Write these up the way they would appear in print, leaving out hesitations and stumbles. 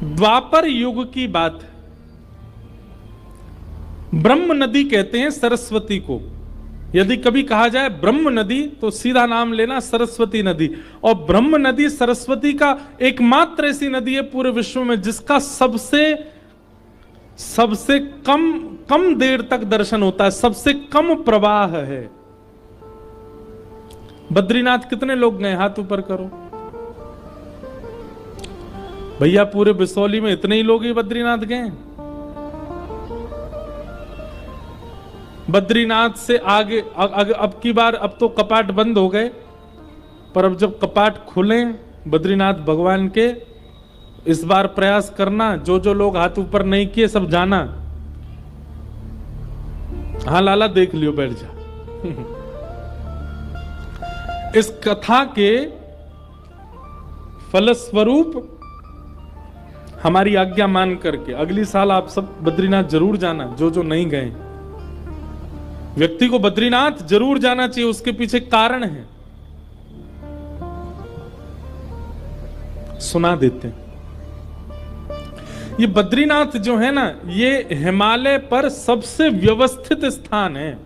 द्वापर युग की बात है। ब्रह्म नदी कहते हैं सरस्वती को। यदि कभी कहा जाए ब्रह्म नदी तो सीधा नाम लेना सरस्वती नदी। और ब्रह्म नदी सरस्वती का एकमात्र ऐसी नदी है पूरे विश्व में जिसका सबसे कम देर तक दर्शन होता है, सबसे कम प्रवाह है। बद्रीनाथ कितने लोग गए? हाथ ऊपर करो भैया। पूरे बिसौली में इतने ही लोग ही बद्रीनाथ गए? बद्रीनाथ से आगे अब की बार, अब तो कपाट बंद हो गए, पर अब जब कपाट खुले बद्रीनाथ भगवान के, इस बार प्रयास करना, जो लोग हाथ ऊपर नहीं किए सब जाना। हाँ लाला देख लियो, बैठ जा। इस कथा के फलस्वरूप हमारी आज्ञा मान करके अगली साल आप सब बद्रीनाथ जरूर जाना, जो नहीं गए। व्यक्ति को बद्रीनाथ जरूर जाना चाहिए, उसके पीछे कारण है, सुना देते हैं। ये बद्रीनाथ जो है ना, ये हिमालय पर सबसे व्यवस्थित स्थान है।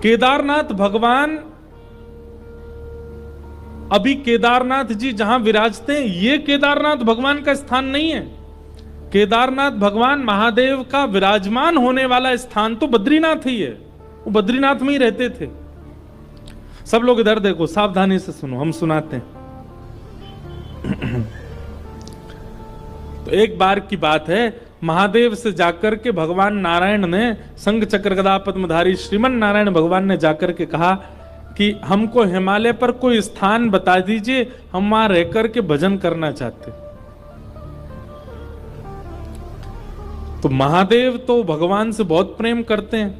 केदारनाथ भगवान, अभी केदारनाथ जी जहां विराजते हैं, ये केदारनाथ भगवान का स्थान नहीं है। केदारनाथ भगवान महादेव का विराजमान होने वाला स्थान तो बद्रीनाथ ही है। वो बद्रीनाथ में ही रहते थे। सब लोग इधर देखो, सावधानी से सुनो, हम सुनाते हैं। तो एक बार की बात है, महादेव से जाकर के भगवान नारायण ने, शंख चक्र गदा पद्मधारी श्रीमन नारायण भगवान ने जाकर के कहा कि हमको हिमालय पर कोई स्थान बता दीजिए, हम वहां रहकर के भजन करना चाहते। तो महादेव तो भगवान से बहुत प्रेम करते हैं।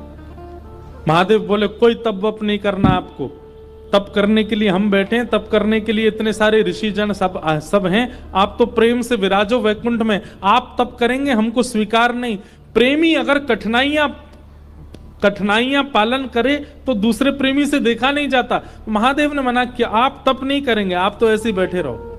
महादेव बोले कोई तप वप नहीं करना आपको, तप करने के लिए हम बैठे हैं, तप करने के लिए इतने सारे ऋषि जन सब हैं, आप तो प्रेम से विराजो वैकुंठ में, आप तप करेंगे हमको स्वीकार नहीं। प्रेमी अगर कठिनाइयां पालन करे तो दूसरे प्रेमी से देखा नहीं जाता। महादेव ने मना किया, आप तप नहीं करेंगे, आप तो ऐसे ही बैठे रहो।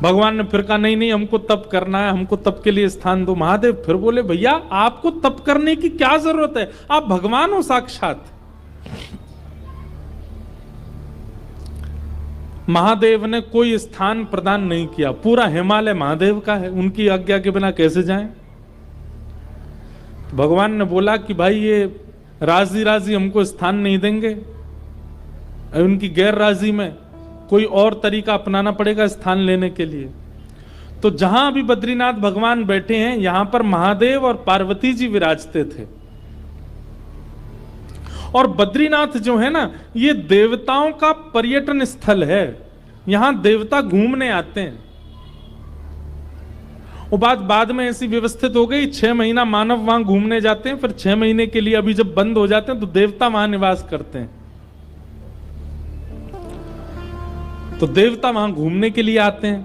भगवान ने फिर कहा नहीं हमको तप करना है, हमको तप के लिए स्थान दो। महादेव फिर बोले भैया आपको तप करने की क्या जरूरत है, आप भगवान हो साक्षात। महादेव ने कोई स्थान प्रदान नहीं किया, पूरा हिमालय महादेव का है, उनकी आज्ञा के बिना कैसे जाएं। भगवान ने बोला कि भाई ये राजी हमको स्थान नहीं देंगे, उनकी गैर राजी में कोई और तरीका अपनाना पड़ेगा स्थान लेने के लिए। तो जहां अभी बद्रीनाथ भगवान बैठे हैं, यहां पर महादेव और पार्वती जी विराजते थे। और बद्रीनाथ जो है ना, ये देवताओं का पर्यटन स्थल है, यहां देवता घूमने आते हैं। वो बात बाद में ऐसी व्यवस्थित हो गई, 6 महीना मानव वहां घूमने जाते हैं, फिर 6 महीने के लिए अभी जब बंद हो जाते हैं तो देवता वहां निवास करते हैं। तो देवता वहां घूमने के लिए आते हैं,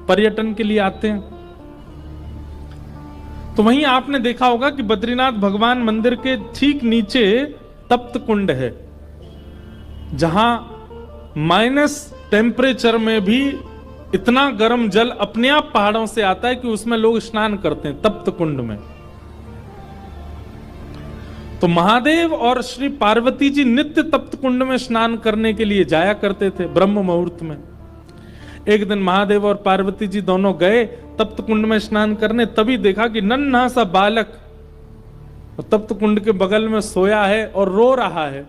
पर्यटन के लिए आते हैं। तो वहीं आपने देखा होगा कि बद्रीनाथ भगवान मंदिर के ठीक नीचे तप्त कुंड है, जहां माइनस टेम्परेचर में भी इतना गर्म जल अपने आप पहाड़ों से आता है कि उसमें लोग स्नान करते हैं तप्त कुंड में। तो महादेव और श्री पार्वती जी नित्य तप्त कुंड में स्नान करने के लिए जाया करते थे ब्रह्म मुहूर्त में। एक दिन महादेव और पार्वती जी दोनों गए तप्त कुंड में स्नान करने, तभी देखा कि नन्हा सा बालक तप्त कुंड के बगल में सोया है और रो रहा है।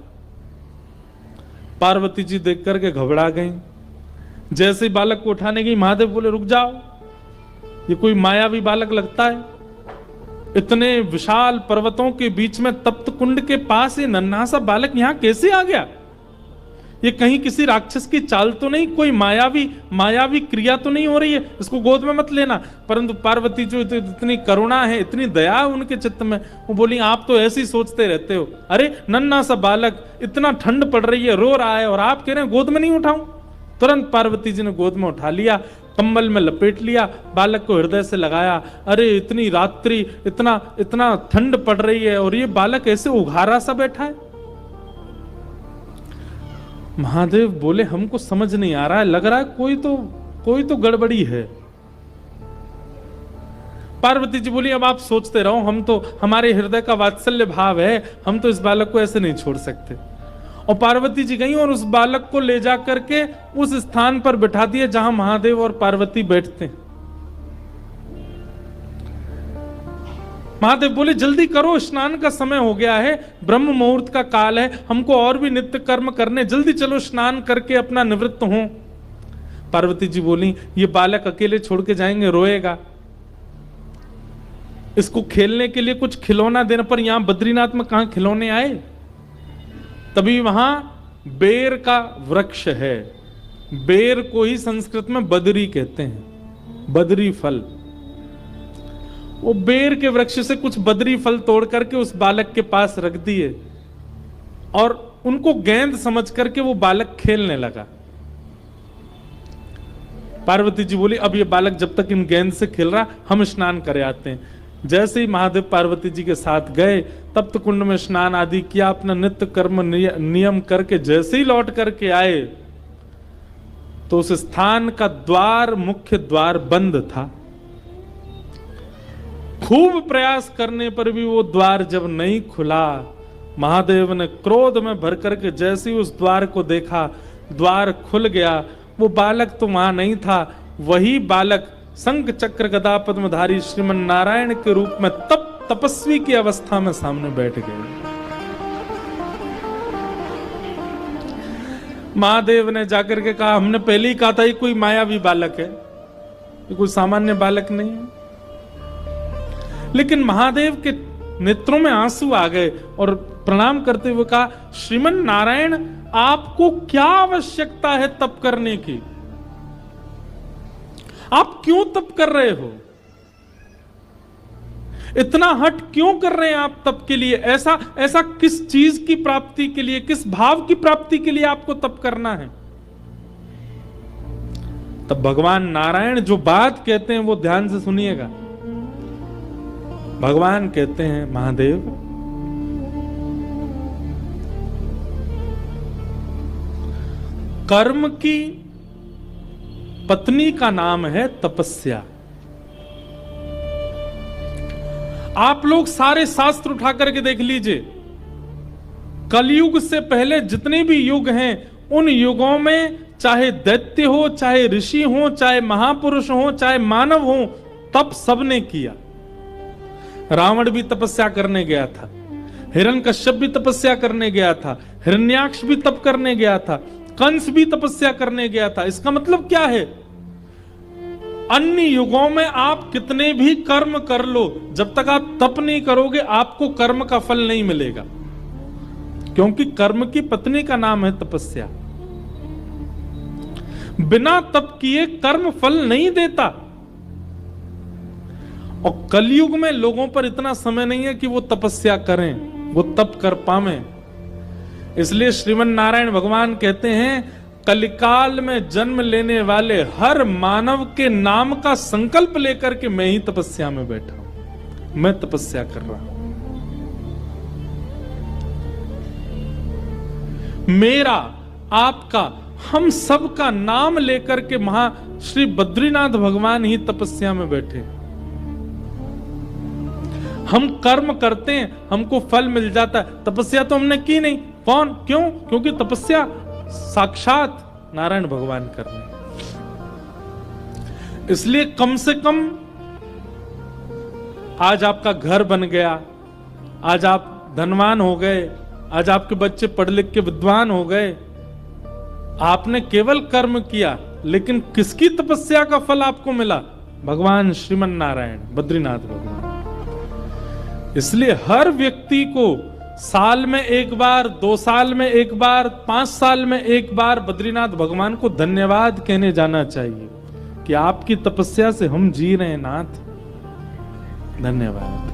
पार्वती जी देख करके घबरा गई। जैसे ही बालक को उठाने गई, महादेव बोले रुक जाओ, ये कोई मायावी बालक लगता है, इतने विशाल पर्वतों के बीच में तप्त कुंड के पास ये नन्हा सा बालक यहां कैसे आ गया? ये कहीं किसी राक्षस की चाल तो नहीं, कोई मायावी क्रिया तो नहीं हो रही है, इसको गोद में मत लेना। परंतु पार्वती जो इतनी करुणा है, इतनी दया है उनके चित्त में, वो बोली आप तो ऐसे ही सोचते रहते हो, अरे नन्हा सा बालक, इतना ठंड पड़ रही है, रो रहा है और आप कह रहे हैं गोद में नहीं उठाऊं। तुरंत पार्वती जी ने गोद में उठा लिया, कंबल में लपेट लिया, बालक को हृदय से लगाया। अरे इतनी रात्रि, इतना ठंड पड़ रही है और ये बालक ऐसे उघारा सा बैठा है। महादेव बोले हमको समझ नहीं आ रहा है, लग रहा है कोई तो गड़बड़ी है। पार्वती जी बोली अब आप सोचते रहो, हम तो, हमारे हृदय का वात्सल्य भाव है, हम तो इस बालक को ऐसे नहीं छोड़ सकते। और पार्वती जी गई और उस बालक को ले जा करके उस स्थान पर बिठा दिए जहां महादेव और पार्वती बैठते हैं। महादेव बोले जल्दी करो, स्नान का समय हो गया है, ब्रह्म मुहूर्त का काल है, हमको और भी नित्य कर्म करने, जल्दी चलो स्नान करके अपना निवृत्त हो। पार्वती जी बोली ये बालक अकेले छोड़ के जाएंगे, रोएगा, इसको खेलने के लिए कुछ खिलौना देने पर, यहां बद्रीनाथ में कहां खिलौने आए। तभी वहां बेर का वृक्ष है, बेर को ही संस्कृत में बदरी कहते हैं, बदरी फल। वो बेर के वृक्ष से कुछ बदरी फल तोड़ करके उस बालक के पास रख दिए और उनको गेंद समझ करके वो बालक खेलने लगा। पार्वती जी बोली अब ये बालक जब तक इन गेंद से खेल रहा, हम स्नान करे आते हैं। जैसे ही महादेव पार्वती जी के साथ गए, तप्त कुंड में स्नान आदि किया, अपना नित्य कर्म नियम करके जैसे ही लौट करके आए तो उस स्थान का द्वार, मुख्य द्वार बंद था। खूब प्रयास करने पर भी वो द्वार जब नहीं खुला, महादेव ने क्रोध में भर करके जैसे ही उस द्वार को देखा, द्वार खुल गया। वो बालक तो वहां नहीं था, वही बालक शंख चक्र गदा पद्मधारी श्रीमन नारायण के रूप में तपस्वी की अवस्था में सामने बैठ गए। महादेव ने जाकर के कहा हमने पहले ही कहा था ये कोई मायावी बालक है, ये कोई सामान्य बालक नहीं है। लेकिन महादेव के नेत्रों में आंसू आ गए और प्रणाम करते हुए कहा श्रीमन नारायण आपको क्या आवश्यकता है तप करने की, आप क्यों तप कर रहे हो, इतना हट क्यों कर रहे हैं आप तप के लिए, ऐसा किस चीज की प्राप्ति के लिए, किस भाव की प्राप्ति के लिए आपको तप करना है। तब भगवान नारायण जो बात कहते हैं वो ध्यान से सुनिएगा। भगवान कहते हैं महादेव कर्म की पत्नी का नाम है तपस्या। आप लोग सारे शास्त्र उठा करके देख लीजिए, कलयुग से पहले जितने भी युग हैं उन युगों में चाहे दैत्य हो, चाहे ऋषि हो, चाहे महापुरुष हो, चाहे मानव हो, तप सबने किया। रावण भी तपस्या करने गया था, हिरण्यकश्यप भी तपस्या करने गया था, हिरण्याक्ष भी तप करने गया था, कंस भी तपस्या करने गया था। इसका मतलब क्या है, अन्य युगों में आप कितने भी कर्म कर लो, जब तक आप तप नहीं करोगे आपको कर्म का फल नहीं मिलेगा, क्योंकि कर्म की पत्नी का नाम है तपस्या। बिना तप किए कर्म फल नहीं देता। और कलयुग में लोगों पर इतना समय नहीं है कि वो तपस्या करें, वो तप कर पावे। इसलिए श्रीमन नारायण भगवान कहते हैं कलिकाल में जन्म लेने वाले हर मानव के नाम का संकल्प लेकर के मैं ही तपस्या में बैठा हूं, मैं तपस्या कर रहा हूं। मेरा, आपका, हम सब का नाम लेकर के श्री बद्रीनाथ भगवान ही तपस्या में बैठे। हम कर्म करते हैं हमको फल मिल जाता है, तपस्या तो हमने की नहीं। कौन, क्यों? क्योंकि तपस्या साक्षात नारायण भगवान कर रहे हैं। इसलिए कम से कम आज आपका घर बन गया, आज आप धनवान हो गए, आज आपके बच्चे पढ़ लिख के विद्वान हो गए, आपने केवल कर्म किया, लेकिन किसकी तपस्या का फल आपको मिला? भगवान श्रीमन नारायण बद्रीनाथ भगवान। इसलिए हर व्यक्ति को साल में एक बार, 2 साल में एक बार, 5 साल में एक बार बद्रीनाथ भगवान को धन्यवाद कहने जाना चाहिए कि आपकी तपस्या से हम जी रहे हैं नाथ, धन्यवाद।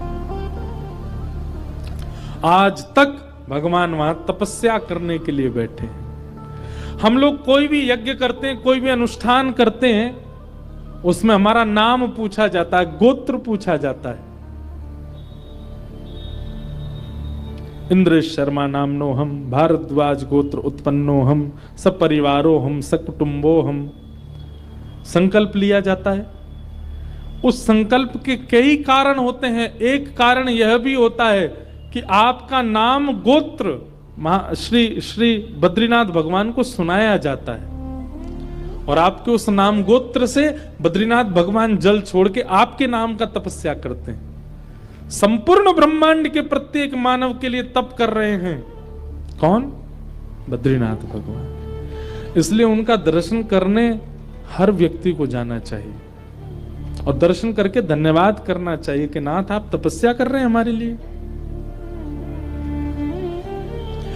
आज तक भगवान वहां तपस्या करने के लिए बैठे हैं। हम लोग कोई भी यज्ञ करते हैं, कोई भी अनुष्ठान करते हैं, उसमें हमारा नाम पूछा जाता है, गोत्र पूछा जाता है। इंद्रेश शर्मा नामनो हम, भारद्वाज गोत्र उत्पन्नो हम, सपरिवारो हम, सकुटुंबो हम। संकल्प लिया जाता है। उस संकल्प के कई कारण होते हैं। एक कारण यह भी होता है कि आपका नाम गोत्र श्री बद्रीनाथ भगवान को सुनाया जाता है और आपके उस नाम गोत्र से बद्रीनाथ भगवान जल छोड़ के आपके नाम का तपस्या करते हैं। संपूर्ण ब्रह्मांड के प्रत्येक मानव के लिए तप कर रहे हैं। कौन? बद्रीनाथ भगवान। इसलिए उनका दर्शन करने हर व्यक्ति को जाना चाहिए और दर्शन करके धन्यवाद करना चाहिए कि नाथ आप तपस्या कर रहे हैं हमारे लिए।